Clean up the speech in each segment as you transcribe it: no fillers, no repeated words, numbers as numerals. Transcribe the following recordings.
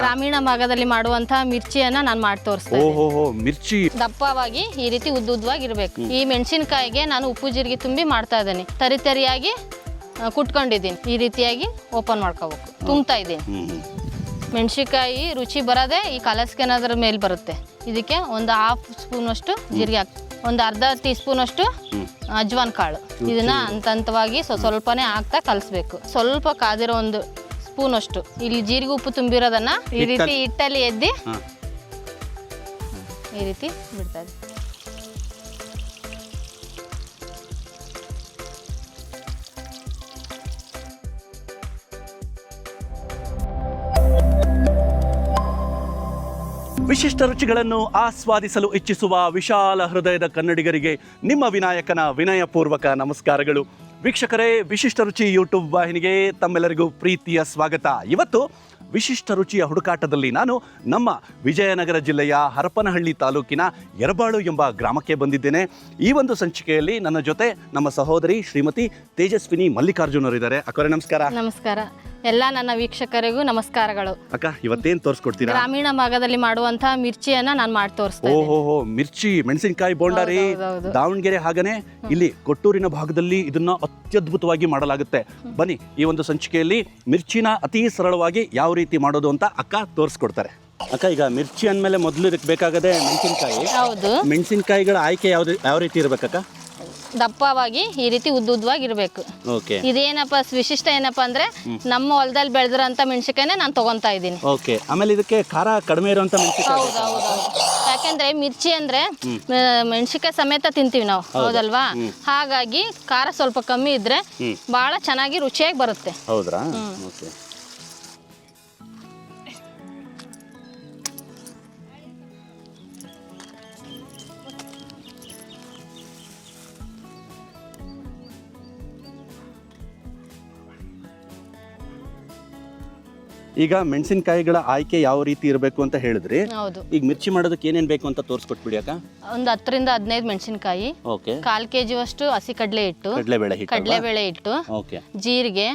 ಗ್ರಾಮೀಣ ಭಾಗದಲ್ಲಿ ಮಾಡುವಂತಹ ಮಿರ್ಚಿಯನ್ನ ನಾನು ಮಾಡಿ ತೋರಿಸ್ತೀನಿ. ಓಹೋ, ಮಿರ್ಚಿ ದಪ್ಪವಾಗಿ ಈ ರೀತಿ ಉದ್ದುದ್ದವಾಗಿರ್ಬೇಕು. ಈ ಮೆಣಸಿನಕಾಯಿಗೆ ನಾನು ಉಪ್ಪು ಜೀರಿಗೆ ತುಂಬಿ ಮಾಡ್ತಾ ಇದ್ದೀನಿ. ತರಿಯಾಗಿ ಕುಟ್ಕೊಂಡಿದ್ದೀನಿ. ಈ ರೀತಿಯಾಗಿ ಓಪನ್ ಮಾಡ್ಕೋಬೇಕು. ತುಂಬ್ತಾ ಇದ್ದೀನಿ. ಮೆಣಸಿನಕಾಯಿ ರುಚಿ ಬರೋದೇ ಈ ಕಲಸ್ಕೆನದ್ರ ಮೇಲೆ ಬರುತ್ತೆ. ಇದಕ್ಕೆ ಒಂದು 1/2 ಸ್ಪೂನಷ್ಟು ಜೀರಿಗೆ ಹಾಕಿ, ಒಂದು ಅರ್ಧ ಟೀ ಸ್ಪೂನಷ್ಟು ಅಜ್ವಾನ್ ಕಾಳು. ಇದನ್ನ ಹಂತವಾಗಿ ಸ್ವಲ್ಪನೇ ಹಾಕ್ತಾ ಕಲಿಸ್ಬೇಕು. ಸ್ವಲ್ಪ ಕಾದಿರೋ ಒಂದು ಸ್ಪೂನಷ್ಟು ಇಲ್ಲಿ ಜೀರಿಗೆ ಉಪ್ಪು ತುಂಬಿರೋದನ್ನ ಈ ರೀತಿ ಹಿಟ್ಟಲ್ಲಿ ಎದ್ದಿ ಈ ರೀತಿ ಬಿಡ್ತಾ ಇದ್ದೀನಿ. ವಿಶಿಷ್ಟ ರುಚಿಗಳನ್ನು ಆಸ್ವಾದಿಸಲು ಇಚ್ಛಿಸುವ ವಿಶಾಲ ಹೃದಯದ ಕನ್ನಡಿಗರಿಗೆ ನಿಮ್ಮ ವಿನಾಯಕನ ವಿನಯಪೂರ್ವಕ ನಮಸ್ಕಾರಗಳು. ವೀಕ್ಷಕರೇ, ವಿಶಿಷ್ಟ ರುಚಿ ಯೂಟ್ಯೂಬ್ ವಾಹಿನಿಗೆ ತಮ್ಮೆಲ್ಲರಿಗೂ ಪ್ರೀತಿಯ ಸ್ವಾಗತ. ಇವತ್ತು ವಿಶಿಷ್ಟ ರುಚಿಯ ಹುಡುಕಾಟದಲ್ಲಿ ನಾನು ನಮ್ಮ ವಿಜಯನಗರ ಜಿಲ್ಲೆಯ ಹರಪನಹಳ್ಳಿ ತಾಲೂಕಿನ ಯರಬಾಳು ಎಂಬ ಗ್ರಾಮಕ್ಕೆ ಬಂದಿದ್ದೇನೆ. ಈ ಒಂದು ಸಂಚಿಕೆಯಲ್ಲಿ ನನ್ನ ಜೊತೆ ನಮ್ಮ ಸಹೋದರಿ ಶ್ರೀಮತಿ ತೇಜಸ್ವಿನಿ ಮಲ್ಲಿಕಾರ್ಜುನ್ ಅವರಿದ್ದಾರೆ. ಅಕ್ಕವರೇ ನಮಸ್ಕಾರ. ನಮಸ್ಕಾರ. ಎಲ್ಲ ನನ್ನ ವೀಕ್ಷಕರಿಗೂ ನಮಸ್ಕಾರಗಳು. ಅಕ್ಕ, ಇವತ್ತೇನು ತೋರಿಸ್ಕೊಡ್ತೀರಾ? ಗ್ರಾಮೀಣ ಭಾಗದಲ್ಲಿ ಮಾಡುವಂತಹ ಮಿರ್ಚಿಯನ್ನ ನಾನು ಮಾಡಿ ತೋರಿಸ್ತೀನಿ. ಓಹೋ, ಮಿರ್ಚಿ, ಮೆಣಸಿನಕಾಯಿ ಬೋಂಡ ರೀ. ದಾವಣಗೆರೆ ಹಾಗನೆ ಇಲ್ಲಿ ಕೊಟ್ಟೂರಿನ ಭಾಗದಲ್ಲಿ ಇದನ್ನ ಅತ್ಯದ್ಭುತವಾಗಿ ಮಾಡಲಾಗುತ್ತೆ. ಬನ್ನಿ, ಈ ಒಂದು ಸಂಚಿಕೆಯಲ್ಲಿ ಮಿರ್ಚಿನ ಅತಿ ಸರಳವಾಗಿ ಯಾವ ರೀತಿ ಮಾಡೋದು ಅಂತ ಅಕ್ಕ ತೋರಿಸ್ಕೊಡ್ತಾರೆ. ಅಕ್ಕ, ಈಗ ಮಿರ್ಚಿ ಅಂದಮೇಲೆ ಮೊದಲು ಇದಕ್ಕೆ ಬೇಕಾಗದೆ ಮೆಣಸಿನಕಾಯಿ. ಹೌದು. ಮೆಣಸಿನಕಾಯಿಗಳ ಆಯ್ಕೆ ಯಾವ ರೀತಿ ಇರ್ಬೇಕಕ್ಕ? ದಪ್ಪವಾಗಿ ಈ ರೀತಿ ಉದ್ದುದ್ದವಾಗಿರ್ಬೇಕು. ಓಕೆ. ಇದೇನಪ್ಪ ವಿಶಿಷ್ಟ ಏನಪ್ಪಾ ಅಂದ್ರೆ ನಮ್ಮ ಹೊಲದಲ್ಲಿ ಬೆಳೆದಿರೋಂಥ ಮೆಣಸಿನಕಾಯಿನೇ ನಾನು ತಗೊಂತಾ ಇದ್ದೀನಿ. ಓಕೆ. ಆಮೇಲೆ ಇದಕ್ಕೆ ಖಾರ ಕಡಿಮೆ ಇರುವಂತ ಮೆಣಸಿನಕಾಯಿ. ಹೌದು. ಯಾಕೆಂದ್ರೆ ಮಿರ್ಚಿ ಅಂದ್ರೆ ಮೆಣಸಿನಕಾಯಿ ಸಮೇತ ತಿಂತೀವಿ ನಾವು, ಹೌದಲ್ವಾ? ಹಾಗಾಗಿ ಖಾರ ಸ್ವಲ್ಪ ಕಮ್ಮಿ ಇದ್ರೆ ಬಹಳ ಚೆನ್ನಾಗಿ ರುಚಿಯಾಗಿ ಬರುತ್ತೆ. ಹೌದ್ರಾ? ಓಕೆ. ಈಗ ಮೆಣಸಿನಕಾಯಿಗಳ ಆಯ್ಕೆ ಯಾವ ರೀತಿ ಇರಬೇಕು ಅಂತ ಹೇಳಿದ್ರಿ. ಹೌದು. ಈಗ ಮಿರ್ಚಿ ಮಾಡೋದಕ್ಕೆ ಏನೇನ್ ಬೇಕು ಅಂತ ತೋರಿಸ್ಕೊಟ್ಬಿಡಿ ಅಕ್ಕ. ಒಂದು 10 ರಿಂದ 15 ಮೆಣಸಿನಕಾಯಿ. ಓಕೆ. 1/4 kg ಅಷ್ಟು ಹಸಿ ಕಡಲೆಬೇಳೆ ಹಿಟ್ಟು, ಓಕೆ, ಜೀರಿಗೆ,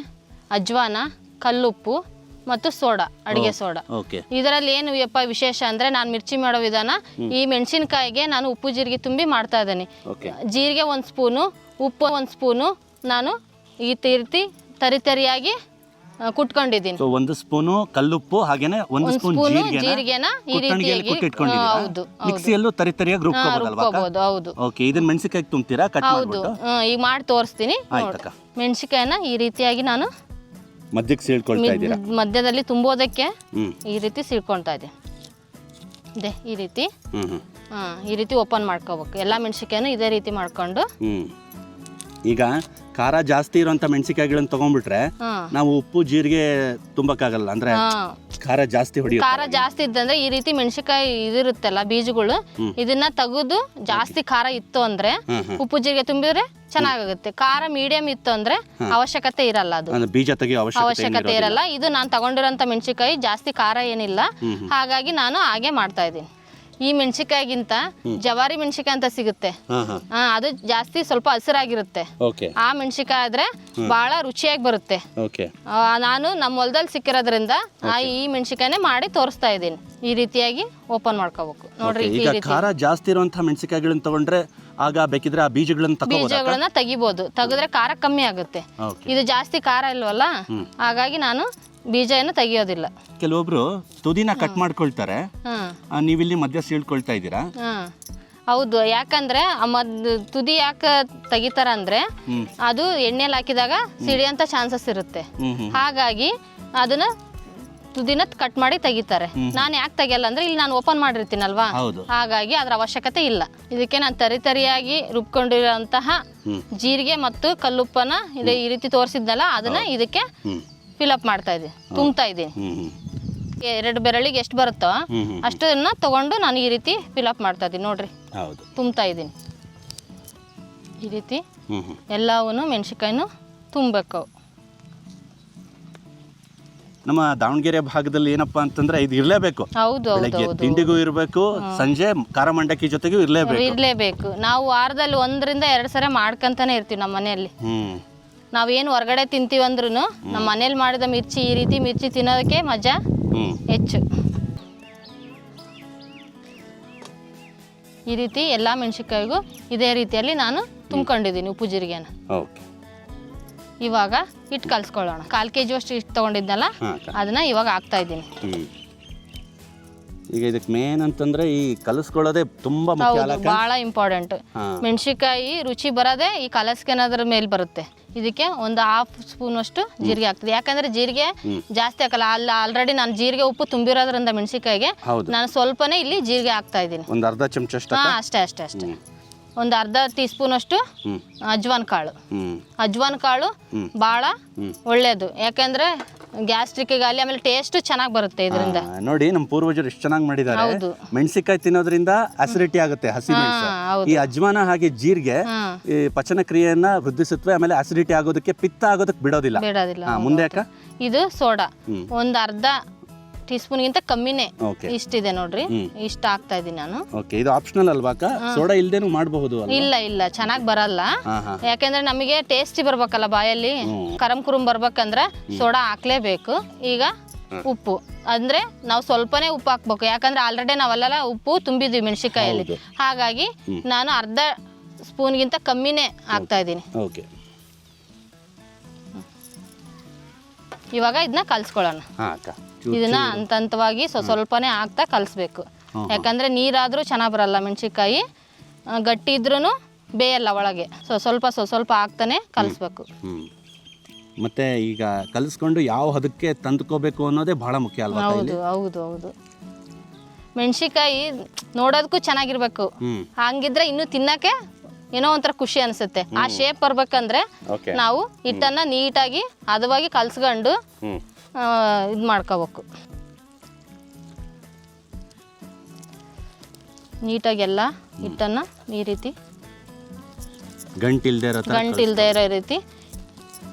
ಅಜ್ವಾನ, ಕಲ್ಲುಪ್ಪು ಮತ್ತು ಸೋಡಾ, ಅಡಿಗೆ ಸೋಡಾ. ಓಕೆ. ಇದರಲ್ಲಿ ಏನು ವಿಶೇಷ ಅಂದ್ರೆ ನಾನು ಮಿರ್ಚಿ ಮಾಡೋ ವಿಧಾನ, ಈ ಮೆಣಸಿನಕಾಯಿಗೆ ನಾನು ಉಪ್ಪು ಜೀರಿಗೆ ತುಂಬಿ ಮಾಡ್ತಾ ಇದ್ದೀನಿ. ಜೀರಿಗೆ 1 ಸ್ಪೂನು, ಉಪ್ಪು 1 ಸ್ಪೂನು ನಾನು ಈ ರೀತಿ ತರಿಯಾಗಿ ಕುಟ್ಕೊಂಡಿದ್ದೀನಿ. 1 ಸ್ಪೂನು ಕಲ್ಲುಪ್ಪು, ಹಾಗೇನೆ 1 ಸ್ಪೂನ್ ಜೀರಿಗೆನ ಈ ರೀತಿಯಾಗಿ ಮಿಕ್ಸಿಯಲ್ಲೂ ತರಿಯಾಗಿ ರುಬ್ಕೋಬಹುದು. ಹೌದು. ಓಕೆ. ಇದನ್ನ ಮೆಣಸಿನಕಾಯಿ ತುಂಬ್ತೀರಾ? ಕಟ್ ಮಾಡ್ಬಿಟ್ಟು ಈಗ ಮಾಡಿ ತೋರಿಸ್ತೀನಿ. ಮೆಣಸಿನಕಾಯಿನ ಈ ರೀತಿಯಾಗಿ ನಾನು ಮಧ್ಯಕ್ಕೆ ಸೀಳ್ಕೊಳ್ತಾ ಇದ್ದೀರಾ? ಮಧ್ಯದಲ್ಲಿ ತುಂಬೋದಕ್ಕೆ ಈ ರೀತಿ ಸೀಳ್ಕೊಳ್ತಾ ಇದೆ. ಈ ರೀತಿ ಓಪನ್ ಮಾಡ್ಕೋಬೇಕು. ಎಲ್ಲಾ ಮೆಣಸಿನಕಾಯಿನ ಇದೇ ರೀತಿ ಮಾಡ್ಕೊಂಡು. ಈಗ ಖಾರ ಜಾಸ್ತಿ ಇರುವಂತ ಮೆಣಸಿನಕಾಯಿಗಳನ್ನ ತಗೊಂಡ್ಬಿಟ್ರೆ ನಾವು ಉಪ್ಪು ಜೀರಿಗೆ ತುಂಬಕ್ಕಾಗಲ್ಲ, ಅಂದ್ರೆ ಖಾರ ಜಾಸ್ತಿ ಹೊಡಿಯುತ್ತೆ. ಖಾರ ಜಾಸ್ತಿ ಇದ್ದಂದ್ರೆ ಈ ರೀತಿ ಮೆಣಸಿನಕಾಯಿ ಇದಿರುತ್ತಲ್ಲ ಬೀಜಗಳು, ಇದನ್ನ ತೆಗೆದು ಜಾಸ್ತಿ ಖಾರ ಇತ್ತು ಅಂದ್ರೆ ಉಪ್ಪು ಜೀರಿಗೆ ತುಂಬಿದ್ರೆ ಚೆನ್ನಾಗುತ್ತೆ. ಖಾರ ಮೀಡಿಯಂ ಇತ್ತು ಅಂದ್ರೆ ಅವಶ್ಯಕತೆ ಇರಲ್ಲ, ಅದು ಬೀಜ ತೆಗಿಯೋ ಅವಶ್ಯಕತೆ ಇರಲ್ಲ. ಇದು ನಾನು ತಗೊಂಡಿರೋಂಥ ಮೆಣಸಿನಕಾಯಿ ಜಾಸ್ತಿ ಖಾರ ಏನಿಲ್ಲ, ಹಾಗಾಗಿ ನಾನು ಹಾಗೆ ಮಾಡ್ತಾ ಇದ್ದೀನಿ. ಈ ಮೆಣಸಿನಕಾಯಿಗಿಂತ ಜವಾರಿ ಮೆಣಸಿನಕಾಯಿ ಅಂತ ಸಿಗುತ್ತೆ, ಅದು ಜಾಸ್ತಿ ಸ್ವಲ್ಪ ಹಸಿರಾಗಿರುತ್ತೆ. ಆ ಮೆಣಸಿನಕಾಯಿ ಆದ್ರೆ ಬಹಳ ರುಚಿಯಾಗಿ ಬರುತ್ತೆ. ನಾನು ನಮ್ಮ ಹೊಲದಲ್ಲಿ ಸಿಕ್ಕಿರೋದ್ರಿಂದ ಈ ಮೆಣಸಿನಕಾಯಿನೇ ಮಾಡಿ ತೋರಿಸ್ತಾ ಇದ್ದೀನಿ. ಈ ರೀತಿಯಾಗಿ ಓಪನ್ ಮಾಡ್ಕೋಬೇಕು ನೋಡ್ರಿ. ಖಾರ ಜಾಸ್ತಿ ಇರುವಂತಹ ಮೆಣಸಿನಕಾಯಿಗಳನ್ನ ತಗೊಂಡ್ರೆ ಆಗ ಬೇಕಿದ್ರೆ ಆ ಬೀಜಗಳನ್ನ ತೆಗಿಬಹುದು. ತೆಗೆದ್ರೆ ಖಾರ ಕಮ್ಮಿ ಆಗುತ್ತೆ. ಇದು ಜಾಸ್ತಿ ಖಾರ ಇಲ್ವಲ್ಲ, ಹಾಗಾಗಿ ನಾನು ಬೀಜ ಏನು ತೆಗಿಯೋದಿಲ್ಲ. ಕೆಲವೊಬ್ರು ತುದಿನ ಕಟ್ ಮಾಡ್ಕೊಳ್ತಾರೆ, ನೀವಿಲ್ಲಿ ಮಧ್ಯ ಸೀಳ್ಕೊಳ್ತಾ ಇದ್ದೀರಾ? ಹೌದು. ಯಾಕಂದ್ರೆ ತುದಿ ಯಾಕೆ ತೆಗಿತಾರ ಅಂದ್ರೆ ಅದು ಎಣ್ಣೆಲಿ ಹಾಕಿದಾಗ ಸಿಡಿಯಂತ ಚಾನ್ಸಸ್ ಇರುತ್ತೆ. ಹಾಗಾಗಿ ಅದನ್ನ ತುದಿನ ಕಟ್ ಮಾಡಿ ತೆಗಿತಾರೆ. ನಾನು ಯಾಕೆ ತೆಗಿಯಲ್ಲ ಅಂದ್ರೆ ಇಲ್ಲಿ ನಾನು ಓಪನ್ ಮಾಡಿರ್ತೀನಲ್ವಾ, ಹಾಗಾಗಿ ಅದ್ರ ಅವಶ್ಯಕತೆ ಇಲ್ಲ. ಇದಕ್ಕೆ ನಾನು ತರಿಯಾಗಿ ರುಬ್ಕೊಂಡಿರುವಂತಹ ಜೀರಿಗೆ ಮತ್ತು ಕಲ್ಲುಪ್ಪನ ಈ ರೀತಿ ತೋರಿಸಿದ್ನಲ್ಲ, ಅದನ್ನ ಇದಕ್ಕೆ ಫಿಲ್ಅಪ್ ಮಾಡ್ತಾ ಇದ್ದೀನಿ, ತುಂಬ್ತಾ ಇದ್ದೀನಿ. 2 ಬೆರಳಿಗೆ ಎಷ್ಟು ಬರುತ್ತೋ ಅಷ್ಟನ್ನ ತಗೊಂಡು ನಾನು ಈ ರೀತಿ ಫಿಲ್ಅಪ್ ಮಾಡ್ತಾ ಇದ್ದೀನಿ ನೋಡ್ರಿ. ತುಂಬ್ತಾ ಇದ್ದೀನಿ ಈ ರೀತಿ. ಎಲ್ಲವನ್ನೂ ಮೆಣಸಿನಕಾಯಿನೂ ತುಂಬಬೇಕು. ನಮ್ಮ ದಾವಣಗೆರೆ ಭಾಗದಲ್ಲಿ ಏನಪ್ಪಾ ಅಂತಂದ್ರೆ ಇದು ಇರಲೇಬೇಕು. ಬೆಳಗ್ಗೆ ತಿಂಡಿಗೂ ಇರಬೇಕು, ಸಂಜೆ ಖಾರ ಮಂಡಕ್ಕಿ ಜೊತೆಗೂ ಇರಲೇಬೇಕು. ನಾವು ವಾರದಲ್ಲಿ 1 ರಿಂದ 2 ಸರಿ ಮಾಡ್ಕೊಂತಾನೆ ಇರ್ತೀವಿ ನಮ್ಮ ಮನೆಯಲ್ಲಿ. ನಾವೇನು ಹೊರಗಡೆ ತಿಂತೀವಿ ಅಂದ್ರೂ ನಮ್ಮ ಮನೇಲಿ ಮಾಡಿದ ಮಿರ್ಚಿ, ಈ ರೀತಿ ಮಿರ್ಚಿ ತಿನ್ನೋದಕ್ಕೆ ಮಜಾ ಹೆಚ್ಚು. ಈ ರೀತಿ ಎಲ್ಲ ಮೆಣಸಿನ್ಕಾಯಿಗೂ ಇದೇ ರೀತಿಯಲ್ಲಿ ನಾನು ತುಂಬ್ಕೊಂಡಿದ್ದೀನಿ ಉಪ್ಪು ಜೀರಿಗೆನ. ಓಕೆ, ಇವಾಗ ಹಿಟ್ಟು ಕಲಿಸ್ಕೊಳ್ಳೋಣ. 1/4 kg ಅಷ್ಟು ಹಿಟ್ಟು ತೊಗೊಂಡಿದ್ನಲ್ಲ ಅದನ್ನ ಇವಾಗ ಹಾಕ್ತಾ ಇದ್ದೀನಿ. ಈಗ ಇದಕ್ಕೆ ಮೇನ್ ಅಂತಂದ್ರೆ ಈ ಕಲಿಸ್ಕೊಳ್ಳೋದೇ ತುಂಬಾ ಮುಖ್ಯ ಅಲ್ಲ? ಬಹಳ ಇಂಪಾರ್ಟೆಂಟ್. ಮೆಣಸಿನ್ಕಾಯಿ ರುಚಿ ಬರೋದೇ ಈ ಕಲಸ್ಕೊಳೋದ್ರ ಮೇಲೆ ಬರುತ್ತೆ. ಇದಕ್ಕೆ ಒಂದು 1/2 ಸ್ಪೂನ್ ಅಷ್ಟು ಜೀರಿಗೆ ಹಾಕ್ತಿದೆ. ಯಾಕಂದ್ರೆ ಜೀರಿಗೆ ಜಾಸ್ತಿ ಹಾಕಲ್ಲ, ಆಲ್ರೆಡಿ ನಾನು ಜೀರಿಗೆ ಉಪ್ಪು ತುಂಬಿರೋದ್ರಿಂದ ಮೆಣಸಿನ್ಕಾಯಿಗೆ ನಾನು ಸ್ವಲ್ಪನೇ ಇಲ್ಲಿ ಜೀರಿಗೆ ಹಾಕ್ತಾ ಇದ್ದೀನಿ. ಒಂದು ಅರ್ಧ ಚಮಚ ಅಷ್ಟೇ. ಒಂದು ಅರ್ಧ ಟೀ ಸ್ಪೂನ್ ಅಷ್ಟು ಅಜ್ವಾನ್ ಕಾಳು. ಅಜ್ವಾನ್ ಕಾಳು ಭಾಳ ಒಳ್ಳೇದು, ಯಾಕಂದ್ರೆ ಗ್ಯಾಸ್ಟ್ರಿಕ್ಗಾಗಲಿ ಆಮೇಲೆ ಟೇಸ್ಟ್ ಚೆನ್ನಾಗಿ ಬರುತ್ತೆ ಇದರಿಂದ. ನೋಡಿ ನಮ್ಮ ಪೂರ್ವಜರು ಎಷ್ಟು ಚೆನ್ನಾಗಿ ಮಾಡಿದ್ದಾರೆ. ಮೆಣಸಿನಕಾಯಿ ತಿನ್ನೋದ್ರಿಂದ ಅಸಿಡಿಟಿ ಆಗುತ್ತೆ, ಹಸಿ ಮೆಣಸು. ಈ ಅಜ್ವಾನ ಹಾಗೆ ಜೀರಿಗೆ ಈ ಪಚನ ಕ್ರಿಯೆಯನ್ನ ವೃದ್ಧಿಸುತ್ತವೆ, ಆಮೇಲೆ ಅಸಿಡಿಟಿ ಆಗೋದಕ್ಕೆ, ಪಿತ್ತ ಆಗೋದಕ್ಕೆ ಬಿಡೋದಿಲ್ಲ. ಮುಂದೆ ಅಕ್ಕ ಇದು ಸೋಡಾ ಒಂದು ಅರ್ಧ ಟೀ ಸ್ಪೂನ್ಗಿಂತ ಕಮ್ಮಿನೇ ಇಷ್ಟಿದೆ ನೋಡ್ರಿ, ಇಷ್ಟ ಹಾಕ್ತಾ ಇದ್ದೀನಿ ನಾನು. ಓಕೆ, ಇದು ಆಪ್ಷನಲ್ ಅಲ್ವಾ ಅಕ್ಕ? ಸೋಡಾ ಇಲ್ದೇನು ಮಾಡಬಹುದು? ಇಲ್ಲ ಚೆನ್ನಾಗಿ ಬರಲ್ಲ, ಯಾಕಂದ್ರೆ ನಮಗೆ ಟೇಸ್ಟಿ ಬರ್ಬೇಕಲ್ಲ ಬಾಯಲ್ಲಿ, ಕರಂ ಕುರುಮ್ ಬರ್ಬೇಕಂದ್ರೆ ಸೋಡಾ ಹಾಕ್ಲೇಬೇಕು. ಈಗ ಉಪ್ಪು ಅಂದ್ರೆ ನಾವು ಸ್ವಲ್ಪನೇ ಉಪ್ಪು ಹಾಕ್ಬೇಕು, ಯಾಕಂದ್ರೆ ಆಲ್ರೆಡಿ ನಾವೆಲ್ಲ ಉಪ್ಪು ತುಂಬಿದ್ವಿ ಮೆಣಸಿನ್ಕಾಯಲ್ಲಿ. ಹಾಗಾಗಿ ನಾನು ಅರ್ಧ ಸ್ಪೂನ್ಗಿಂತ ಕಮ್ಮಿನೇ ಹಾಕ್ತಾ ಇದ್ದೀನಿ. ಇವಾಗ ಇದನ್ನ ಕಲ್ಸ್ಕೊಳ್ಳೋಣ. ಇದನ್ನ ಹಂತವಾಗಿ ಸ್ವಲ್ಪನೇ ಹಾಕ್ತಾ ಕಲಿಸ್ಬೇಕು, ಯಾಕಂದ್ರೆ ನೀರಾದ್ರೂ ಚೆನ್ನಾಗಿ ಬರಲ್ಲ ಮೆಣಸಿನ್ಕಾಯಿ, ಗಟ್ಟಿ ಇದ್ರೂ ಬೇಯಲ್ಲ ಒಳಗೆ. ಸ್ವಲ್ಪ ಹಾಕ್ತಾನೆ ಕಲಿಸ್ಬೇಕು. ಮತ್ತೆ ಈಗ ಕಲಿಸ್ಕೊಂಡು ಯಾವ ಹದಕ್ಕೆ ತಂದ್ಕೋಬೇಕು ಅನ್ನೋದೇ ಬಹಳ ಮುಖ್ಯ ಅಲ್ವಾ? ಹೌದು. ಮೆಣಸಿನ್ಕಾಯಿ ನೋಡೋದಕ್ಕೂ ಚೆನ್ನಾಗಿರ್ಬೇಕು, ಹಂಗಿದ್ರೆ ಇನ್ನು ತಿನ್ನಕ್ಕೆ ಏನೋ ಒಂಥರ ಖುಷಿ ಅನ್ಸುತ್ತೆ. ಆ ಶೇಪ್ ಬರ್ಬೇಕಂದ್ರೆ ನಾವು ಹಿಟ್ಟನ್ನ ನೀಟಾಗಿ ಹದವಾಗಿ ಕಲ್ಸ್ಕೊಂಡು ಇದು ಮಾಡ್ಕೋಬೇಕು. ನೀಟಾಗಿ ಎಲ್ಲ ಹಿಟ್ಟನ್ನ ಈ ರೀತಿ ಗಂಟಿಲ್ದೇ ಇರೋ ರೀತಿ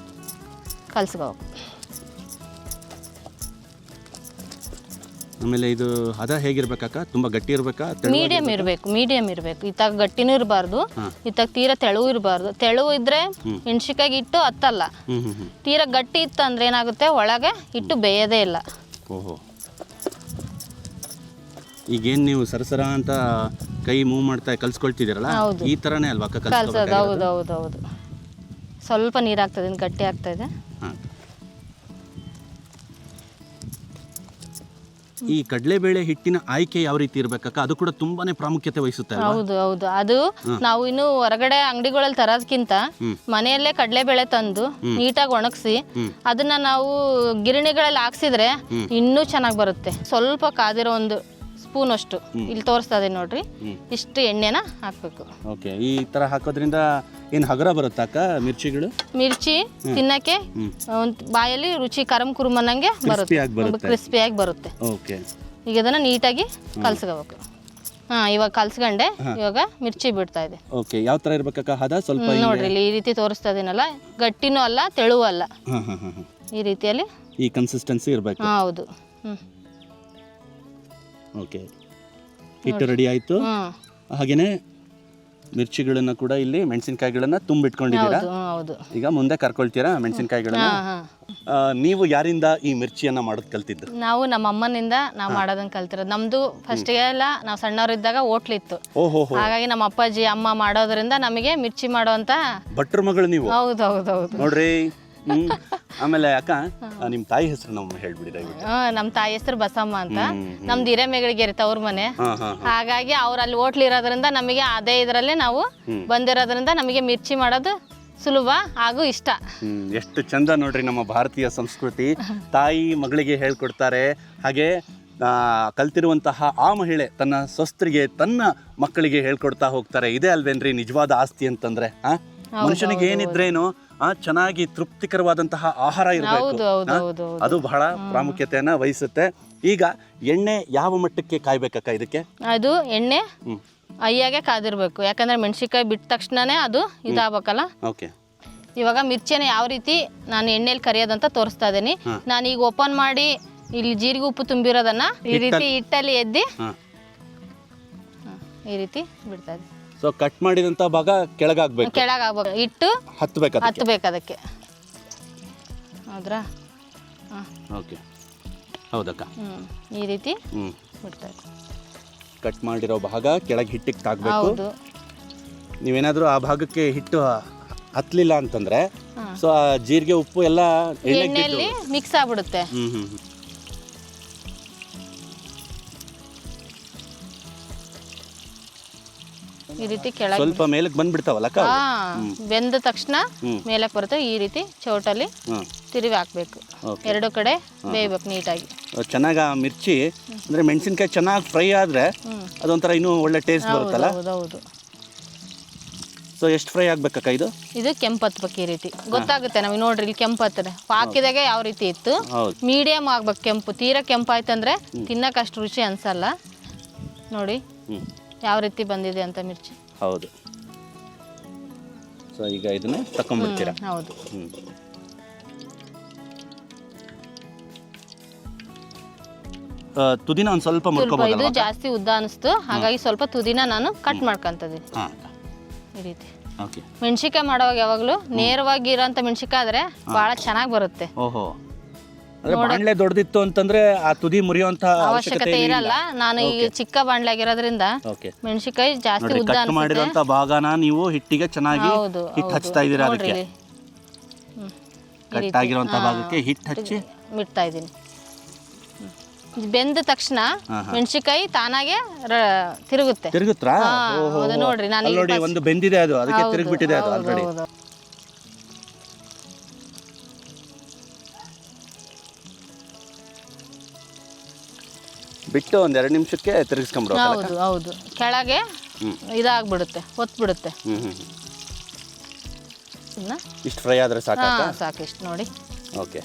ಕಲ್ಸ್ಕೋಬೇಕು. ಆಮೇಲೆ ಇದು ಹದ ಹೇಗಿರ್ಬೇಕಕ್ಕ? ತುಂಬಾ ಗಟ್ಟಿ ಇರ್ಬೇಕಾ? ಮೀಡಿಯಂ ಇರಬೇಕು. ಇತ್ತಾಗ ಗಟ್ಟಿನೂ ಇರಬಾರ್ದು, ಇತ್ತಾಗ ತೀರಾ ತೆಳುವು ಇರಬಾರ್ದು. ತೆಳುವು ಇದ್ರೆ ಮೆಣಸಿನ್ಕಾಯಿಗೆ ಹಿಟ್ಟು ಹತ್ತಲ್ಲ. ತೀರಾ ಗಟ್ಟಿ ಇತ್ತು ಅಂದ್ರೆ ಏನಾಗುತ್ತೆ, ಒಳಗೆ ಹಿಟ್ಟು ಬೇಯದೇ ಇಲ್ಲ. ಓಹೋ, ಈಗೇನು ನೀವು ಸರಸರ ಅಂತ ಕೈ ಮೂವ್ ಮಾಡ್ತಾ ಕಲ್ಸ್ಕೊಳ್ತಿದ್ದೀರಲ್ಲ, ಈ ತರನೇ ಅಲ್ವಾ ಕಲ್ಸೋದು? ಹೌದು. ಸ್ವಲ್ಪ ನೀರು ಆಗ್ತದೆ, ಗಟ್ಟಿ ಆಗ್ತಾ ಇದೆ. ಈ ಕಡಲೆಬೇಳೆ ಹಿಟ್ಟಿನ ಆಯ್ಕೆ ಯಾವ ರೀತಿ ಇರ್ಬೇಕಕ್ಕ? ಅದು ಕೂಡ ತುಂಬಾನೇ ಪ್ರಾಮುಖ್ಯತೆ ವಹಿಸುತ್ತೆ. ಹೌದು. ಅದು ನಾವು ಇನ್ನು ಹೊರಗಡೆ ಅಂಗಡಿಗಳಲ್ಲಿ ತರೋದಕ್ಕಿಂತ ಮನೆಯಲ್ಲೇ ಕಡಲೆಬೇಳೆ ತಂದು ನೀಟಾಗಿ ಒಣಗಿಸಿ ಅದನ್ನ ನಾವು ಗಿರಣಿಗಳಲ್ಲಿ ಹಾಕ್ಸಿದ್ರೆ ಇನ್ನೂ ಚೆನ್ನಾಗಿ ಬರುತ್ತೆ. ಸ್ವಲ್ಪ ಕಾದಿರೋ ಒಂದು ಸ್ಪೂನ್ ಅಷ್ಟು ಇಲ್ಲಿ ತೋರಿಸ್ತಾ ಇದೆ ನೋಡ್ರಿ, ಇಷ್ಟು ಎಣ್ಣೆನ ಹಾಕ್ಬೇಕು. ಓಕೆ, ಈ ತರ ಹಾಕೋದ್ರಿಂದ ಏನು ಹಗರ ಬರುತ್ತಾಕ ಮಿರ್ಚಿಗಳು? ಮಿರ್ಚಿ ತಿನ್ನಕ್ಕೆ ಬಾಯಲ್ಲಿ ರುಚಿ ಕರಂ ಕುರುಮ್ ಅನ್ನಂಗೆ ಬರುತ್ತೆ, ಕ್ರಿಸ್ಪಿಯಾಗಿ ಬರುತ್ತೆ. ಓಕೆ, ಈಗ ಅದನ್ನ ನೀಟಾಗಿ ಕಲ್ಸ್ಕೋಬೇಕು. ಇವಾಗ ಕಲ್ಸ್ಕೊಂಡೆ, ಇವಾಗ ಮಿರ್ಚಿ ಬಿಡ್ತಾ ಇದೆ. ಓಕೆ, ಯಾವ ತರ ಇರ್ಬೇಕಕ್ಕ ಹದ? ಸ್ವಲ್ಪ ನೋಡ್ರಿ ಇಲ್ಲಿ ಈ ರೀತಿ ತೋರಿಸ್ತಾ ಇದೀನಲ್ಲ, ಗಟ್ಟಿನೂ ಅಲ್ಲ ತೆಳುವೂ ಅಲ್ಲ, ಈ ರೀತಿಯಲ್ಲಿ ಈ ಕನ್ಸಿಸ್ಟೆನ್ಸಿ ಇರಬೇಕು. ಹೌದು. ಓಕೆ, ಹಿಟ್ಟು ರೆಡಿ ಆಯ್ತು. ಹಾಗೇನೆ ಮಿರ್ಚಿಗಳನ್ನ ಕೂಡ ಇಲ್ಲಿ ಮೆಣಸಿನಕಾಯಿಗಳನ್ನ ತುಂಬಿಟ್ಕೊಂಡಿದ್ದೀರಾ. ಈಗ ಮುಂದೆ ಕರ್ಕೊಳ್ತೀರಾ ಮೆಣಸಿನಕಾಯಿಗಳನ್ನ? ನೀವು ಯಾರಿಂದ ಈ ಮಿರ್ಚಿಯನ್ನ ಮಾಡೋದು ಕಲ್ತಿದ್ದು? ನಾವು ನಮ್ಮ ಅಮ್ಮನಿಂದ ನಾವು ಮಾಡೋದನ್ನ ಕಲ್ತಿರೋದು. ನಮ್ದು ಫಸ್ಟ್ ಎಲ್ಲ ನಾವು ಸಣ್ಣವರಿದ್ದಾಗ ಹೋಟ್ಲಿತ್ತು, ಹಾಗಾಗಿ ನಮ್ಮ ಅಪ್ಪಾಜಿ ಅಮ್ಮ ಮಾಡೋದ್ರಿಂದ ನಮಗೆ ಮಿರ್ಚಿ ಮಾಡೋಂತ ಭಟ್ರ ಮಗಳು ನೀವು. ಹೌದು ನೋಡ್ರಿ. ಆಮೇಲೆ ಅಕ್ಕ, ನಿಮ್ ತಾಯಿ ಹೆಸರು ನಮ್ಮ ಹೇಳ್ಬಿಡಿ ದಯವಿಟ್ಟು. ನಮ್ಮ ತಾಯಿ ಹೆಸರು ಬಸಮ್ಮ ಅಂತ. ನಮ್ದು ಹಿರೇಮೆಗಳಿಗೆ ತವ್ರ ಮನೆ, ಹಾಗಾಗಿ ಅವ್ರು ಅಲ್ಲಿ ಹೋಟ್ಲ್ ಇರೋದ್ರಿಂದ ನಮಗೆ ಅದೇ ಇದರಲ್ಲೇ ನಾವು ಬಂದಿರೋದ್ರಿಂದ ನಮಗೆ ಮಿರ್ಚಿ ಮಾಡೋದು ಸುಲಭ ಹಾಗೂ ಇಷ್ಟ. ಎಷ್ಟು ಚಂದ ನೋಡ್ರಿ ನಮ್ಮ ಭಾರತೀಯ ಸಂಸ್ಕೃತಿ. ತಾಯಿ ಮಗಳಿಗೆ ಹೇಳ್ಕೊಡ್ತಾರೆ, ಹಾಗೆ ಕಲ್ತಿರುವಂತಹ ಆ ಮಹಿಳೆ ತನ್ನ ಸ್ವಸ್ತ್ರಿಗೆ ತನ್ನ ಮಕ್ಕಳಿಗೆ ಹೇಳ್ಕೊಡ್ತಾ ಹೋಗ್ತಾರೆ. ಇದೇ ಅಲ್ವೇನ್ರಿ ನಿಜವಾದ ಆಸ್ತಿ ಅಂತಂದ್ರೆ? ಮನುಷ್ಯನಿಗೆ ಏನಿದ್ರೇನು ಚೆನ್ನಾಗಿ ತೃಪ್ತಿಕರವಾದಂತಹ ಆಹಾರ ಇರಬೇಕು, ಅದು ಬಹಳ ಪ್ರಾಮುಖ್ಯತೆಯನ್ನ ವಹಿಸುತ್ತೆ. ಈಗ ಎಣ್ಣೆ ಯಾವ ಮಟ್ಟಕ್ಕೆ ಕಾಯ್ಬೇಕಕ್ಕ ಇದಕ್ಕೆ? ಅದು ಎಣ್ಣೆ ಅಯ್ಯಾಗೆ ಕಾದಿರ್ಬೇಕು, ಯಾಕಂದ್ರೆ ಮೆಣಸಿನ್ಕಾಯಿ ಬಿಟ್ಟ ತಕ್ಷಣನೇ ಅದು ಇದಾಗಬೇಕಲ್ಲ. ಓಕೆ, ಇವಾಗ ಮಿರ್ಚಿನ ಯಾವ ರೀತಿ ನಾನು ಎಣ್ಣೆಲಿ ಕರಿಯೋದಂತ ತೋರಿಸ್ತಾ ಇದ್ದೀನಿ. ನಾನು ಈಗ ಓಪನ್ ಮಾಡಿ ಇಲ್ಲಿ ಜೀರಿಗೆ ಉಪ್ಪು ತುಂಬಿರೋದನ್ನ ಈ ರೀತಿ ಹಿಟ್ಟಲ್ಲಿ ಎದ್ದಿ ಈ ರೀತಿ ಬಿಡ್ತಾ ಇದ್ದೀನಿ. ಸೊ ಕಟ್ ಮಾಡಿದಂತ ಭಾಗ ಕೆಳಗಾಗಬೇಕು, ಹಿಟ್ಟು ಹತ್ತಬೇಕು ಅದಕ್ಕೆ. ಹೌದ್ರಾ? ಓಕೆ, ಹೌದಕ್ಕ. ಈ ರೀತಿ ಬಿಡ್ತಾ ಇದ್ದೀನಿ. ಕಟ್ ಮಾಡಿರೋ ಭಾಗ ಕೆಳಗೆ ಹಿಟ್ಟಿಗೆ ತಾಗಬೇಕು. ಹೌದು. ನೀವೇನಾದರೂ ಆ ಭಾಗಕ್ಕೆ ಹಿಟ್ಟು ಹತ್ತಲಿಲ್ಲ ಅಂತಂದರೆ ಸೊ ಆ ಜೀರಿಗೆ ಉಪ್ಪು ಎಲ್ಲ ಎಣ್ಣೆಯಲ್ಲಿ ಮಿಕ್ಸ್ ಆಗ್ಬಿಡುತ್ತೆ. ಈ ರೀತಿ ಕೆಳಗೆ ಸ್ವಲ್ಪ ಮೇಲಕ್ಕೆ ಬಂದ್ಬಿಡ್ತಾವಲ್ಲ ಅಕ್ಕ? ಬೆಂದ ತಕ್ಷಣ ಮೇಲೆ ಬರುತ್ತೆ. ಈ ರೀತಿ ಚೌಟಲ್ಲಿ ತಿರುವಿ ಹಾಕ್ಬೇಕು. ಎರಡು ಕಡೆ ಬೇಯಬೇಕು ನೀಟಾಗಿ. ಚೆನ್ನಾಗಿ ಆ ಮಿರ್ಚಿ ಅಂದರೆ ಮೆಣಸಿನ್ಕಾಯಿ ಚೆನ್ನಾಗಿ ಫ್ರೈ ಆದರೆ ಅದೊಂಥರ ಇನ್ನೂ ಒಳ್ಳೆ ಟೇಸ್ಟ್ ಬರುತ್ತಲ್ಲ? ಹೌದು. ಸೊ ಎಷ್ಟು ಫ್ರೈ ಆಗ್ಬೇಕಕ್ಕ ಇದು? ಇದು ಕೆಂಪು ಹತ್ಬೇಕು. ಈ ರೀತಿ ಗೊತ್ತಾಗುತ್ತೆ ನಮಗೆ. ನೋಡ್ರಿ ಇಲ್ಲಿ ಕೆಂಪು ಹತ್ತದೆ. ಹಾಕಿದಾಗ ಯಾವ ರೀತಿ ಇತ್ತು, ಮೀಡಿಯಮ್ ಆಗ್ಬೇಕು ಕೆಂಪು. ತೀರಾ ಕೆಂಪು ಆಯ್ತಂದ್ರೆ ತಿನ್ನಕ್ಕೆ ಅಷ್ಟು ರುಚಿ ಅನ್ಸಲ್ಲ. ನೋಡಿ ಯಾವ ರೀತಿ ಬಂದಿದೆ ಅಂತ ಮಿರ್ಚಿ. ಹೌದು. ಸೊ ಈಗ ಇದನ್ನ ತಕೊಂಡ್ಬಿಡ್ತೀರಾ? ಹೌದು. ತುದಿನ ಒಂದು ಸ್ವಲ್ಪ ಮುರ್ಕೋಬಹುದು. ಇದು ಜಾಸ್ತಿ ಉದ್ದ ಅನಿಸ್ತು, ಹಾಗಾಗಿ ಸ್ವಲ್ಪ ತುದಿನ ನಾನು ಕಟ್ ಮಾಡ್ಕೊಂತಿದ್ದೀನಿ ಈ ರೀತಿ. ಮೆಣಸಿಕಾಯಿ ಮಾಡುವಾಗ ಯಾವಾಗಲೂ ನೇರವಾಗಿ ಇರೋಂಥ ಮೆಣಸಿಕಾಯಿ ಆದ್ರೆ ಬಹಳ ಚೆನ್ನಾಗಿ ಬರುತ್ತೆ. ಓಹೋ, ಬಾಣ್ಲೆ ದೊಡ್ಡದಿತ್ತು ಅಂತಂದ್ರೆ ಆ ತುದಿ ಮುರಿಯುವಂತ ಅವಶ್ಯಕತೆ ಇರಲ್ಲ. ನಾನು ಈಗ ಚಿಕ್ಕ ಬಾಣ್ಲೆ ಆಗಿರೋದ್ರಿಂದ ಮೆಣಸಿಕಾಯಿ ಜಾಸ್ತಿ ಉದ್ದ ಕಟ್ ಮಾಡಿರೋಂತ ಭಾಗನ ನೀವು ಹಿಟ್ಟಿಗೆ ಚೆನ್ನಾಗಿ ಹಿಟ್ಟು ಹಚ್ತಾ ಇದೀರಾ. ಅದಕ್ಕೆ ಕಟ್ ಆಗಿರೋಂತ ಭಾಗಕ್ಕೆ ಹಿಟ್ಟು ಹಚ್ಚಿ ಬಿಡ್ತಾ ಇದ್ದೀನಿ. ಬೆಂದ ತಕ್ಷಣ ಮೆಣಸಿಕಾಯಿ ತಾನಾಗೆ ತಿರುಗುತ್ತಾ ನೋಡ್ರಿ. ನಾನು ನೋಡಿ ಒಂದು ಬೆಂದಿದೆ, ಅದು ಅದಕ್ಕೆ ತಿರುಗಿಬಿಟ್ಟಿದೆ ಅದು ಆಲ್ರೆಡಿ. ಬಿಟ್ಟು ಒಂದ್ 2 ನಿಮಿಷಕ್ಕೆ ತಿರುಗಿಸ್ಕೊಂಡ್ಬಿಡೋದು. ಹೌದು ಹೌದು. ಕೆಳಗೆ ಇದಾಗ್ಬಿಡುತ್ತೆ, ಹೊತ್ಬಿಡುತ್ತೆ. ಇಷ್ಟು ಫ್ರೈ ಆದ್ರೆ ಸಾಕು. ಸಾಕಿಷ್ಟು ನೋಡಿ. ಓಕೆ.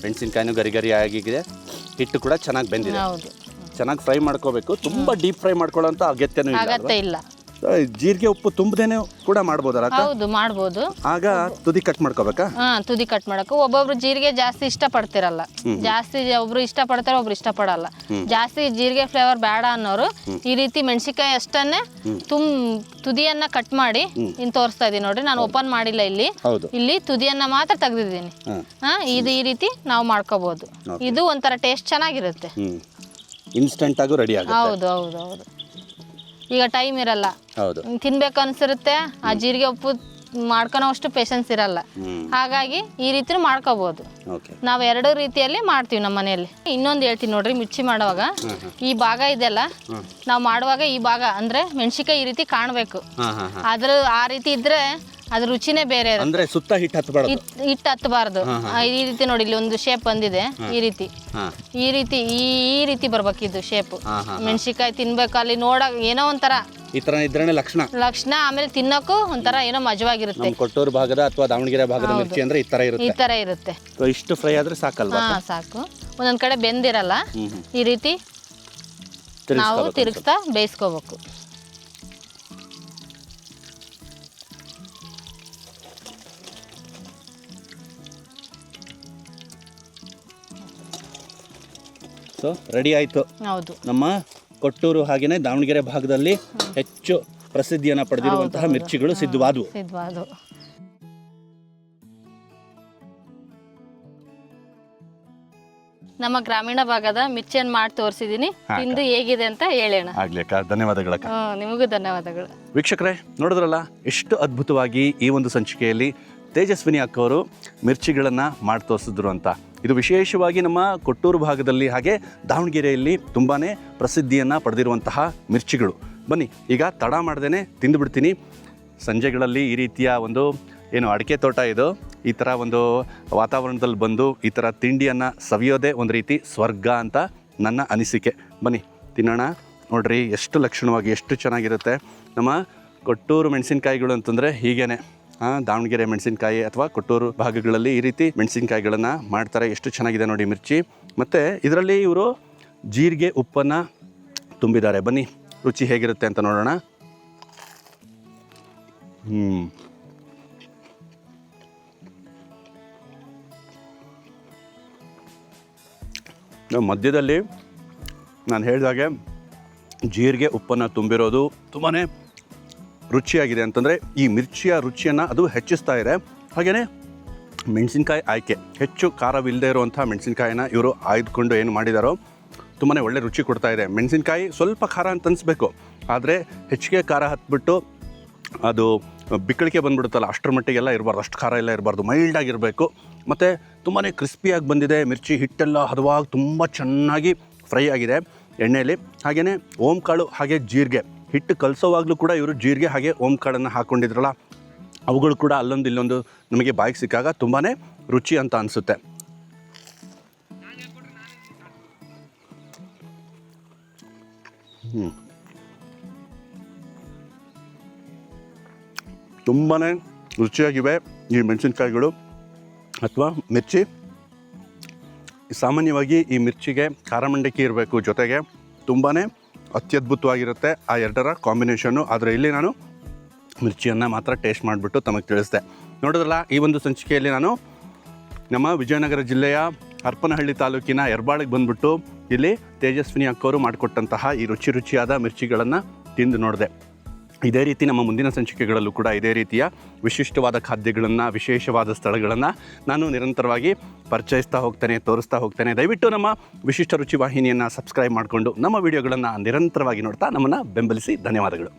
ಮೆಣಸಿನ್ಕಾಯಿನೂ ಗರಿ ಗರಿ ಆಗಿದೆ, ಹಿಟ್ಟು ಕೂಡ ಚೆನ್ನಾಗಿ ಬೆಂದಿದೆ. ಹೌದು. ಚೆನ್ನಾಗಿ ಫ್ರೈ ಮಾಡ್ಕೋಬೇಕು. ತುಂಬಾ ಡೀಪ್ ಫ್ರೈ ಮಾಡ್ಕೊಳ್ಳೋಂಥ ಅಗತ್ಯ ಇಲ್ಲ. ಜೀರಿಗೆ ಉಪ್ಪು ತುಂಬದೇನೆ ಕೂಡ ಮಾಡ್ಬೋದಲ್ಲ? ಹೌದು, ಮಾಡ್ಬೋದು. ಆಗ ತುದಿ ಕಟ್ ಮಾಡ್ಕೋಬೇಕಾ? ತುದಿ ಕಟ್ ಮಾಡಬೇಕು. ಒಬ್ಬೊಬ್ರು ಜೀರಿಗೆ ಜಾಸ್ತಿ ಇಷ್ಟ ಪಡ್ತಿರಲ್ಲ. ಜಾಸ್ತಿ ಒಬ್ರು ಇಷ್ಟ ಪಡ್ತಾರೆ, ಒಬ್ರು ಇಷ್ಟ ಪಡಲ್ಲ. ಜಾಸ್ತಿ ಜೀರಿಗೆ ಫ್ಲೇವರ್ ಬೇಡ ಅನ್ನೋರು ಈ ರೀತಿ ಮೆಣಸಿಕಾಯಿ ಅಷ್ಟನ್ನೇ ತುದಿಯನ್ನ ಕಟ್ ಮಾಡಿ ಇನ್ ತೋರಿಸ್ತಾ ಇದೀನಿ ನೋಡ್ರಿ. ನಾನು ಓಪನ್ ಮಾಡಿಲ್ಲ ಇಲ್ಲಿ ತುದಿಯನ್ನ ಮಾತ್ರ ತೆಗ್ದಿದ್ದೀನಿ. ಇದು ಈ ರೀತಿ ನಾವು ಮಾಡ್ಕೋಬಹುದು. ಇದು ಒಂಥರ ಟೇಸ್ಟ್ ಚೆನ್ನಾಗಿರುತ್ತೆ. ಇನ್ಸ್ಟಂಟ್ ಆಗಿ ರೆಡಿ ಆಗುತ್ತೆ. ಹೌದು ಹೌದು ಹೌದು. ಈಗ ಟೈಮ್ ಇರಲ್ಲ, ತಿನ್ಬೇಕು ಅನ್ಸಿರುತ್ತೆ, ಆ ಜೀರಿಗೆ ಉಪ್ಪು ಮಾಡ್ಕೊಳೋ ಅಷ್ಟು ಪೇಷನ್ಸ್ ಇರಲ್ಲ. ಹಾಗಾಗಿ ಈ ರೀತಿ ಮಾಡ್ಕೋಬಹುದು. ನಾವು 2 ರೀತಿಯಲ್ಲಿ ಮಾಡ್ತೀವಿ ನಮ್ಮ ಮನೆಯಲ್ಲಿ. ಇನ್ನೊಂದು ಹೇಳ್ತೀನಿ ನೋಡ್ರಿ. ಮಿರ್ಚಿ ಮಾಡುವಾಗ ಈ ಭಾಗ ಇದೆಲ್ಲ ನಾವು ಮಾಡುವಾಗ ಈ ಭಾಗ ಅಂದ್ರೆ ಮೆಣಸಿಕಾಯಿ ಈ ರೀತಿ ಕಾಣಬೇಕು. ಆ ರೀತಿ ಇದ್ರೆ ಅದ್ರ ರುಚಿನೇ ಬೇರೆ. ಅಂದ್ರೆ ಸುತ್ತ ಹಿಟ್ಟು ಹತ್ತಬಾರ್ದು. ಈ ರೀತಿ ನೋಡಿ, ಇಲ್ಲಿ ಒಂದು ಶೇಪ್ ಬಂದಿದೆ. ಈ ರೀತಿ ಬರ್ಬೇಕು ಇದು ಶೇಪ್. ಮೆಣಸಿಕಾಯಿ ತಿನ್ಬೇಕು, ಅಲ್ಲಿ ನೋಡಕ್ ಏನೋ ಒಂಥರ ಈ ತರ ಇದ್ರೇನೆ ಲಕ್ಷಣ. ಆಮೇಲೆ ತಿನ್ನಕ್ಕೂ ಒಂಥರ ಏನೋ ಮಜವಾಗಿರುತ್ತೆ. ಕೊಟ್ಟೂರು ಭಾಗದ ಅಥವಾ ದಾವಣಗೆರೆ ಭಾಗದ ಮಿರ್ಚಿ ಅಂದ್ರೆ ಈ ತರ ಇರುತ್ತೆ. ಇಷ್ಟು ಫ್ರೈ ಆದ್ರೆ ಸಾಕಲ್ವಾ? ಸಾಕು. ಒಂದೊಂದ್ ಕಡೆ ಬೆಂದಿರಲ್ಲ. ಈ ರೀತಿ ನಾವು ತಿರುಗಿಸ್ತಾ ಬೇಯಿಸ್ಕೋಬೇಕು. ಸೊ ರೆಡಿ ಆಯ್ತು. ಹೌದು. ನಮ್ಮ ಕೊಟ್ಟೂರು ಹಾಗೇನೆ ದಾವಣಗೆರೆ ಭಾಗದಲ್ಲಿ ಹೆಚ್ಚು ಪ್ರಸಿದ್ಧಿಯನ್ನ ಪಡೆದಿರುವಂತಹ ಮಿರ್ಚಿಗಳು ಸಿದ್ಧವಾದವು. ನಮ್ಮ ಗ್ರಾಮೀಣ ಭಾಗದ ಮಿರ್ಚಿಯನ್ನು ಮಾಡಿ ತೋರಿಸಿದ್ದೀನಿ. ತಿಂದು ಹೇಗಿದೆ ಅಂತ ಹೇಳೋಣ. ಧನ್ಯವಾದಗಳು. ನಿಮಗೂ ಧನ್ಯವಾದಗಳು. ವೀಕ್ಷಕರೇ, ನೋಡಿದ್ರಲ್ಲ ಎಷ್ಟು ಅದ್ಭುತವಾಗಿ ಈ ಒಂದು ಸಂಚಿಕೆಯಲ್ಲಿ ತೇಜಸ್ವಿನಿ ಅಕ್ಕವರು ಮಿರ್ಚಿಗಳನ್ನು ಮಾಡಿ ತೋರಿಸಿದ್ರು ಅಂತ. ಇದು ವಿಶೇಷವಾಗಿ ನಮ್ಮ ಕೊಟ್ಟೂರು ಭಾಗದಲ್ಲಿ ಹಾಗೆ ದಾವಣಗೆರೆಯಲ್ಲಿ ತುಂಬಾ ಪ್ರಸಿದ್ಧಿಯನ್ನು ಪಡೆದಿರುವಂತಹ ಮಿರ್ಚಿಗಳು. ಬನ್ನಿ, ಈಗ ತಡ ಮಾಡ್ದೇ ತಿಂದುಬಿಡ್ತೀನಿ. ಸಂಜೆಗಳಲ್ಲಿ ಈ ರೀತಿಯ ಒಂದು ಅಡಿಕೆ ತೋಟ ಇದು, ಈ ಥರ ಒಂದು ವಾತಾವರಣದಲ್ಲಿ ಬಂದು ಈ ಥರ ತಿಂಡಿಯನ್ನು ಸವಿಯೋದೇ ಒಂದು ರೀತಿ ಸ್ವರ್ಗ ಅಂತ ನನ್ನ ಅನಿಸಿಕೆ. ಬನ್ನಿ ತಿನ್ನೋಣ. ನೋಡ್ರಿ ಎಷ್ಟು ಲಕ್ಷಣವಾಗಿ ಎಷ್ಟು ಚೆನ್ನಾಗಿರುತ್ತೆ. ನಮ್ಮ ಕೊಟ್ಟೂರು ಮೆಣಸಿನ್ಕಾಯಿಗಳು ಅಂತಂದರೆ ಹೀಗೇನೆ. ದಾವಣಗೆರೆ ಮೆಣಸಿನ್ಕಾಯಿ ಅಥವಾ ಕೊಟ್ಟೂರು ಭಾಗಗಳಲ್ಲಿ ಈ ರೀತಿ ಮೆಣಸಿನ್ಕಾಯಿಗಳನ್ನು ಮಾಡ್ತಾರೆ. ಎಷ್ಟು ಚೆನ್ನಾಗಿದೆ ನೋಡಿ ಮಿರ್ಚಿ. ಮತ್ತು ಇದರಲ್ಲಿ ಇವರು ಜೀರಿಗೆ ಉಪ್ಪನ್ನು ತುಂಬಿದ್ದಾರೆ. ಬನ್ನಿ ರುಚಿ ಹೇಗಿರುತ್ತೆ ಅಂತ ನೋಡೋಣ. ಮಧ್ಯದಲ್ಲಿ ನಾನು ಹೇಳಿದಾಗೆ ಜೀರಿಗೆ ಉಪ್ಪನ್ನು ತುಂಬಿರೋದು ತುಂಬಾ ರುಚಿಯಾಗಿದೆ. ಅಂತಂದರೆ ಈ ಮಿರ್ಚಿಯ ರುಚಿಯನ್ನು ಅದು ಹೆಚ್ಚಿಸ್ತಾ ಇದೆ. ಹಾಗೆಯೇ ಮೆಣಸಿನ್ಕಾಯಿ ಆಯ್ಕೆ ಹೆಚ್ಚು ಖಾರವಿಲ್ಲದೆ ಇರುವಂಥ ಮೆಣಸಿನ್ಕಾಯಿನ ಇವರು ಆಯ್ದುಕೊಂಡು ಏನು ಮಾಡಿದಾರೋ ತುಂಬಾ ಒಳ್ಳೆ ರುಚಿ ಕೊಡ್ತಾ ಇದೆ. ಮೆಣಸಿನ್ಕಾಯಿ ಸ್ವಲ್ಪ ಖಾರ ಅಂತ ಅನಿಸ್ಬೇಕು, ಆದರೆ ಹೆಚ್ಚಿಗೆ ಖಾರ ಹತ್ಬಿಟ್ಟು ಅದು ಬಿಕ್ಕಳಿಕೆ ಬಂದುಬಿಡುತ್ತಲ್ಲ, ಅಷ್ಟರ ಮಟ್ಟಿಗೆಲ್ಲ ಇರಬಾರ್ದು, ಅಷ್ಟು ಖಾರ ಎಲ್ಲ ಇರಬಾರ್ದು, ಮೈಲ್ಡಾಗಿರಬೇಕು. ಮತ್ತು ತುಂಬಾ ಕ್ರಿಸ್ಪಿಯಾಗಿ ಬಂದಿದೆ. ಮಿರ್ಚಿ ಹಿಟ್ಟೆಲ್ಲ ಹದವಾಗಿ ತುಂಬ ಚೆನ್ನಾಗಿ ಫ್ರೈ ಆಗಿದೆ ಎಣ್ಣೆಯಲ್ಲಿ. ಹಾಗೆಯೇ ಓಂಕಾಳು ಹಾಗೆ ಜೀರಿಗೆ ಹಿಟ್ಟು ಕಲಸೋವಾಗಲೂ ಕೂಡ ಇವರು ಜೀರಿಗೆ ಹಾಗೆ ಓಂಕಾಳನ್ನು ಹಾಕ್ಕೊಂಡಿದ್ರಲ್ಲ, ಅವುಗಳು ಕೂಡ ಅಲ್ಲೊಂದು ಇಲ್ಲೊಂದು ನಮಗೆ ಬಾಯಿಗೆ ಸಿಕ್ಕಾಗ ತುಂಬಾ ರುಚಿ ಅಂತ ಅನಿಸುತ್ತೆ. ತುಂಬಾ ರುಚಿಯಾಗಿವೆ ಈ ಮೆಣಸಿನ್ಕಾಯಿಗಳು ಅಥವಾ ಮಿರ್ಚಿ. ಸಾಮಾನ್ಯವಾಗಿ ಈ ಮಿರ್ಚಿಗೆ ಖಾರ ಮಂಡಕ್ಕಿ ಇರಬೇಕು, ಜೊತೆಗೆ ತುಂಬಾ ಅತ್ಯದ್ಭುತವಾಗಿರುತ್ತೆ ಆ ಎರಡರ ಕಾಂಬಿನೇಷನ್ನು. ಆದರೆ ಇಲ್ಲಿ ನಾನು ಮಿರ್ಚಿಯನ್ನು ಮಾತ್ರ ಟೇಸ್ಟ್ ಮಾಡಿಬಿಟ್ಟು ತಮಗೆ ತಿಳಿಸಿದೆ. ನೋಡಿದ್ರಲ್ಲ, ಈ ಒಂದು ಸಂಚಿಕೆಯಲ್ಲಿ ನಾನು ನಮ್ಮ ವಿಜಯನಗರ ಜಿಲ್ಲೆಯ ಹರಪನಹಳ್ಳಿ ತಾಲೂಕಿನ ಹೆರ್ಬಾಳಿಗೆ ಬಂದುಬಿಟ್ಟು ಇಲ್ಲಿ ತೇಜಸ್ವಿನಿ ಅಕ್ಕವರು ಮಾಡಿಕೊಟ್ಟಂತಹ ಈ ರುಚಿಯಾದ ಮಿರ್ಚಿಗಳನ್ನು ತಿಂದು ನೋಡಿದೆ. ಇದೇ ರೀತಿ ನಮ್ಮ ಮುಂದಿನ ಸಂಚಿಕೆಗಳಲ್ಲೂ ಕೂಡ ಇದೇ ರೀತಿಯ ವಿಶಿಷ್ಟವಾದ ಖಾದ್ಯಗಳನ್ನು, ವಿಶೇಷವಾದ ಸ್ಥಳಗಳನ್ನು ನಾನು ನಿರಂತರವಾಗಿ ಪರಿಚಯಿಸ್ತಾ ಹೋಗ್ತೇನೆ, ತೋರಿಸ್ತಾ ಹೋಗ್ತೇನೆ. ದಯವಿಟ್ಟು ನಮ್ಮ ವಿಶಿಷ್ಟ ರುಚಿ ವಾಹಿನಿಯನ್ನು ಸಬ್ಸ್ಕ್ರೈಬ್ ಮಾಡಿಕೊಂಡು ನಮ್ಮ ವಿಡಿಯೋಗಳನ್ನು ನಿರಂತರವಾಗಿ ನೋಡ್ತಾ ನಮ್ಮನ್ನು ಬೆಂಬಲಿಸಿ. ಧನ್ಯವಾದಗಳು.